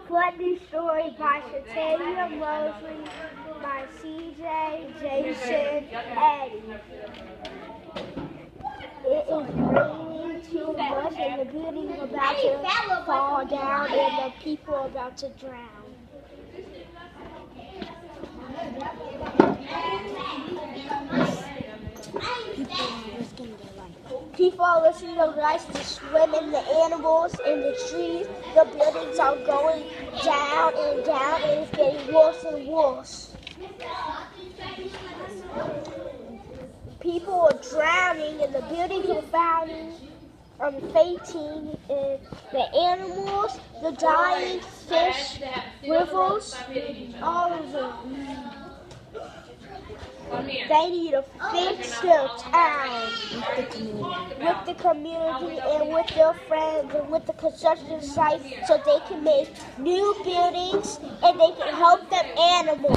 Funny Story by Shertavia, Mosley, by CJ, Jayson, Eddie. It is raining too much and the building is about to fall down and the people are about to drown. People are risking their lives to swim in the animals in the trees. The buildings are going down and down and it's getting worse and worse. People are drowning and the buildings are fainting and the animals, the dying fish, rivers, all of them. They need to fix their town with the community and with their friends and with the construction site so they can make new buildings and they can help them animals.